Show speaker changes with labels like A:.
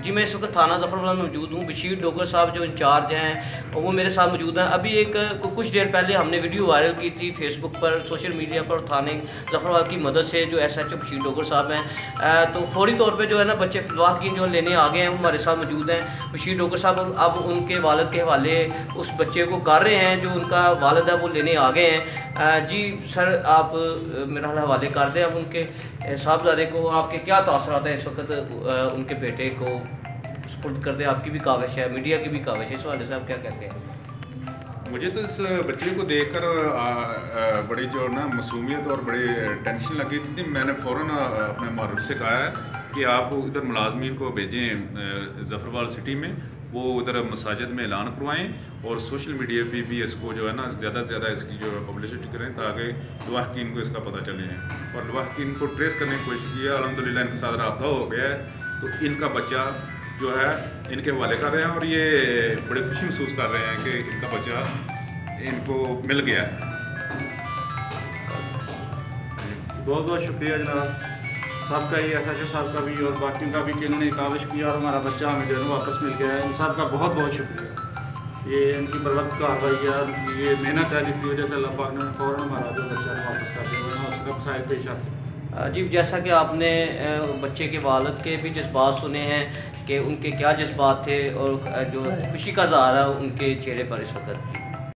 A: جی میں اس وقت تھانہ ظفرآباد میں موجود ہوں. بشیر ڈوگر صاحب جو انچارج ہیں وہ میرے ساتھ موجود ہیں. ابھی کچھ دیر پہلے ہم نے ویڈیو وائرل کی تھی فیس بک پر, سوشل میڈیا پر, تھانے ظفرآباد کی مدد سے جو S H O Bashir Dogar صاحب ہیں, تو فوری طور پہ جو ہے نا بچے فلواحقین جو لینے آ گئے ہیں وہ ہمارے ساتھ موجود ہیں. بشیر ڈوگر صاحب اب ان کے والد کے حوالے اس بچے کو کر رہے ہیں, جو ان کا والد ہے وہ لینے آ گئے ہیں. جی سر آپ میرا حوالے کر دیں اب ان کے صاحبزادے کو, آپ کے کیا تاثرات ہیں اس وقت ان کے بیٹے کو سپرد کر دیں. آپ کی بھی کاوش ہے, میڈیا کی بھی کاوش ہے, اس حوالے سے آپ کیا کہتے ہیں؟
B: مجھے تو اس بچے کو دیکھ کر بڑی جو نا معصومیت اور بڑی ٹینشن لگی تھی. میں نے فوراً اپنے معروف سے کہا ہے کہ آپ ادھر ملازمین کو بھیجیں ظفرآباد سٹی میں, وہ ادھر مساجد میں اعلان کروائیں اور سوشل میڈیا پہ بھی اس کو جو ہے نا زیادہ سے زیادہ اس کی جو پبلسٹی کریں تاکہ لواحقین کو اس کا پتہ چلے. اور لواحقین کو ٹریس کرنے کی کوشش کی ہے. الحمدللہ ان کے ساتھ رابطہ ہو گیا ہے, تو ان کا بچہ جو ہے ان کے حوالے کر رہے ہیں اور یہ بڑے خوشی محسوس کر رہے ہیں کہ ان کا بچہ ان کو مل گیا.
C: بہت بہت شکریہ جناب صاحب کا, یہ ایس ایچ او صاحب کا بھی اور باقیوں کا بھی کہ انہوں نے کاوش کیا اور ہمارا بچہ ہمیں جو ہے واپس مل گیا ہے. ان صاحب کا بہت بہت شکریہ. یہ ان کی بروقت کارروائی ہے, یہ محنت ہے جس کی وجہ سے اللہ پاک نے فوراً ہمارا جو بچہ واپس کر دیا ورنہ اس کا مسائل پیش آتے.
A: جی جیسا کہ آپ نے بچے کے والد کے بھی جذبات سنے ہیں کہ ان کے کیا جذبات تھے اور جو خوشی کا اظہار ہے ان کے چہرے پر اس وقت.